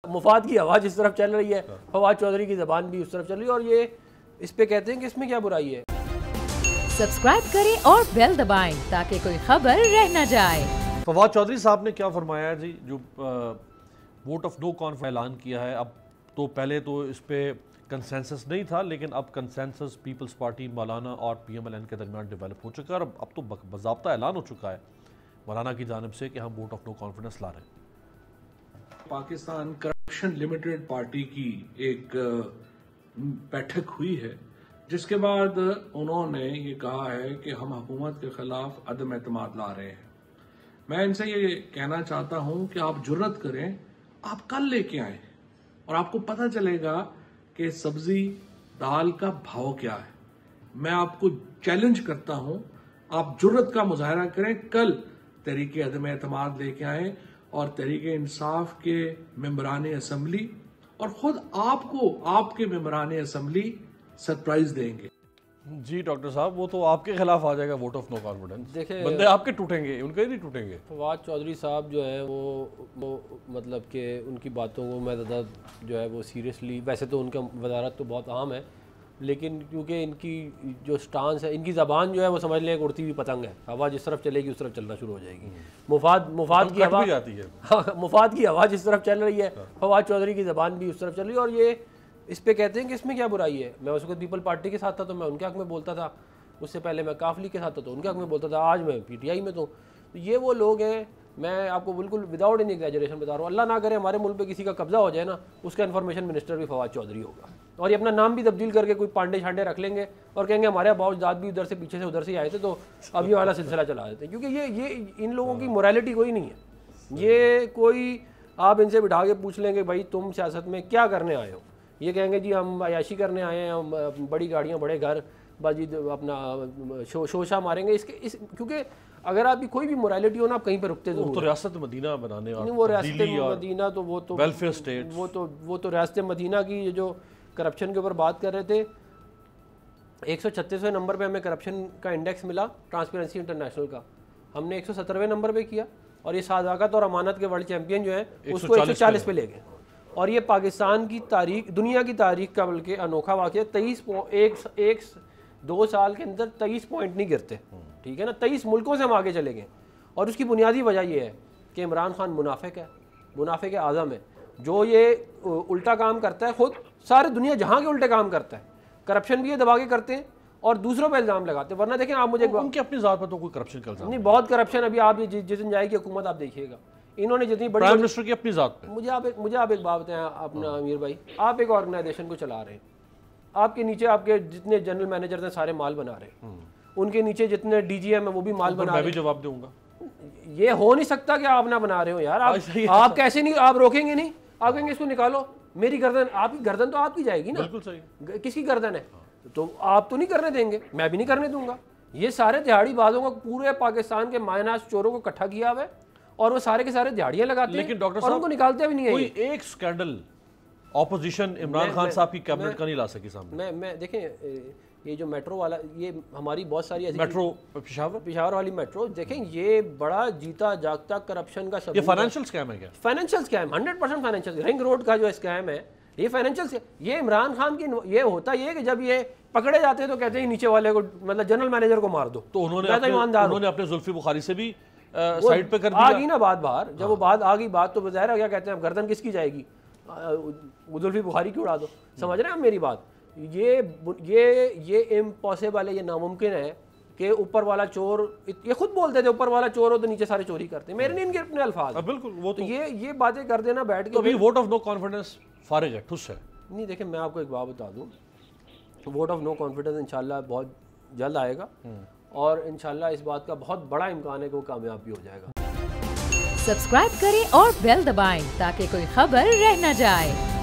मुफाद की आवाज़ इस तरफ चल रही है, फवाद चौधरी की ज़बान भी उस तरफ चल रही है, और ये इस पे कहते हैं कि इसमें क्या बुराई है। सब्सक्राइब करें और बेल दबाएं ताकि कोई खबर रह न जाए। फवाद चौधरी साहब ने क्या फरमाया जी, जो वोट ऑफ नो कॉन्फिडेंस ऐलान किया है। अब तो पहले तो इस पे कंसेंसस नहीं था, लेकिन अब कंसेंसस पीपल्स पार्टी मौलाना और PMLN के दरमियान डेवलप हो चुका है, और अब तो बाज़ाब्ता ऐलान हो चुका है मौलाना की जानिब से कि हम वोट ऑफ नो कॉन्फिडेंस ला रहे हैं। पाकिस्तान करप्शन लिमिटेड पार्टी की एक बैठक हुई है, जिसके बाद उन्होंने ये कहा है कि हम हुकूमत के खिलाफ अदम एतमाद ला रहे हैं। मैं इनसे ये कहना चाहता हूं कि आप जुर्रत करें, आप कल लेके आए और आपको पता चलेगा कि सब्जी दाल का भाव क्या है। मैं आपको चैलेंज करता हूं, आप जुर्रत का मुजाहरा करें, कल तहरीके अदम एतमाद लेके आए और तहरीके इंसाफ के मेंबरान असम्बली और खुद आपको आपके मेंबरान असम्बली सरप्राइज देंगे। जी डॉक्टर साहब, वो तो आपके खिलाफ आ जाएगा वोट ऑफ नो कॉन्फिडेंस। देखिए, बंदे आपके टूटेंगे, उनके नहीं टूटेंगे। फवाद चौधरी साहब जो है वो मतलब कि उनकी बातों को मैं ज़्यादा जो है वो सीरियसली, वैसे तो उनका वजारत तो बहुत आम है, लेकिन क्योंकि इनकी जो स्टांस है, इनकी ज़बान जो है वो समझ लें एक उड़ती हुई पतंग है, हवा जिस तरफ चलेगी उस तरफ चलना शुरू हो जाएगी। मुफाद की आवाज़ जाती है, हाँ, मुफाद की आवाज़ इस तरफ चल रही है, फवाद चौधरी की ज़बान भी उस तरफ चल रही है, और ये इस पे कहते हैं कि इसमें क्या बुराई है। मैं उस वक्त पीपल पार्टी के साथ था तो मैं उनके हक में बोलता था, उससे पहले मैं काफली के साथ था तो उनके हक में बोलता था, आज मैं PTI में तो ये वो लोग हैं। मैं आपको बिल्कुल विदाउट एनी एग्जैजरेशन बता रहा हूँ, अल्लाह ना करे हमारे मुल्क पे किसी का कब्जा हो जाए ना, उसका इन्फॉर्मेशन मिनिस्टर भी फवाद चौधरी होगा, और ये अपना नाम भी तब्दील करके कोई पांडे शांडे रख लेंगे और कहेंगे हमारे अबाउजाद भी उधर से पीछे से उधर से आए थे तो अब ये वाला सिलसिला चला देते हैं। क्योंकि ये इन लोगों की मोरालिटी कोई नहीं है। ये कोई आप इनसे बिठा के पूछ लेंगे भाई तुम सियासत में क्या करने आए हो, ये कहेंगे जी हम अयाशी करने आए हैं, हम बड़ी गाड़ियाँ बड़े घर बाजी अपना शोशा मारेंगे क्योंकि अगर आपकी कोई भी मोरालिटी हो ना, आप कहीं पे रुकते जरूर। तो रियासत मदीना बनाने और वो रियासत मदीना तो वो तो वेलफेयर स्टेट, वो तो रियासत मदीना की जो करप्शन के ऊपर बात कर रहे थे, 136वें नंबर पे हमें करप्शन का इंडेक्स मिला ट्रांसपेरेंसी इंटरनेशनल का, हमने 117वें नंबर पे किया, और ये सादाकत और अमानत के वर्ल्ड चैंपियन जो है उसको 140 पे ले गए। और ये पाकिस्तान की तारीख, दुनिया की तारीख का बल्कि अनोखा वाक़या, 2 साल के अंदर 23 पॉइंट नहीं गिरते, ठीक है ना, 23 मुल्कों से हम आगे चले गए। और उसकी बुनियादी वजह यह है कि इमरान खान मुनाफिक है, मुनाफिक आज़म है, जो ये उल्टा काम करता है, खुद सारे दुनिया जहाँ के उल्टे काम करता है, करप्शन भी ये दबा के करते हैं और दूसरों पर इल्ज़ाम लगाते हैं। वरना देखें आप, मुझे उनकी अपनी ज़ात पर तो कोई करप्शन का इल्ज़ाम नहीं, बहुत करप्शन अभी आप जिस दिन जाएगी हुकूमत आप देखिएगा, इन्होंने जितनी बड़ी प्राइम मिनिस्टर की अपनी ज़ात पे। मुझे आप एक बात बताएं अपना अमीर भाई, आप एक ऑर्गेनाइजेशन को चला रहे हैं, आपके नीचे आपके जितने जनरल मैनेजर हैं सारे माल बना रहे हैं, उनके नीचे जितने DGM है वो भी माल बना रहे हैं। मैं भी जवाब दूंगा, ये हो नहीं सकता कि आप ना बना रहे हो यार। आप कैसे नहीं, आप रोकेंगे नहीं, आप कहेंगे इसको निकालो, मेरी गर्दन, आपकी गर्दन तो आपकी जाएगी ना, बिल्कुल सही, किसकी गर्दन है, तो आप तो नहीं करने देंगे, मैं भी नहीं करने दूंगा। ये सारे दिहाड़ी बाजों को, पूरे पाकिस्तान के मायनास चोरों को इकट्ठा किया हुआ है और वो सारे के सारे दिहाड़ियां लगाते हैं, लेकिन डॉक्टर साहब उनको निकालते भी नहीं है। कोई एक स्कैंडल ऑपोजिशन इमरान खान साहब की कैबिनेट का नहीं ला सकी सामने। मैं देखें, ये जो मेट्रो वाला, ये हमारी बहुत सारी ऐसी मेट्रो पेशावर वाली मेट्रो देखें, ये बड़ा जीता जागता करप्शन का सबूत। ये फाइनेंशियल स्कैम है क्या? Financial scam, 100% financial. Ring road का जो स्कैम है ये फाइनेंशियल, ये इमरान खान की, ये होता ये कि जब ये पकड़े जाते हैं तो कहते हैं नीचे वाले को, मतलब जनरल मैनेजर को मार दो। तो उन्होंने अपने जुल्फी बुखारी से भी साइड पे कर दिया। आ गई ना बात बाहर, जब वो बात आ गई बात, तो ज़ाहिर है क्या कहते हैं, गर्दन किसकी जाएगी, जुल्फी बुखारी की उड़ा दो। समझ रहे हैं आप मेरी बात? ये इम्पॉसिबल है, ये नामुमकिन है कि ऊपर वाला चोर, ये खुद बोलते थे ऊपर वाला चोर हो तो नीचे सारे चोरी करते हैं, मेरे नहीं इनके अपने अल्फाज। बिल्कुल, वो तो ये बातें कर देना बैठ के। तो अभी वोट ऑफ नो कॉन्फिडेंस फारिग है, ठुस है। नहीं देखें, मैं आपको एक बात बता दूं, वोट ऑफ नो कॉन्फिडेंस इंशाल्लाह बहुत जल्द आएगा, और इंशाल्लाह इस बात का बहुत बड़ा इम्कान है कि वो कामयाब भी हो जाएगा। सब्सक्राइब करें और बेल दबाएं ताकि कोई खबर रह न जाए।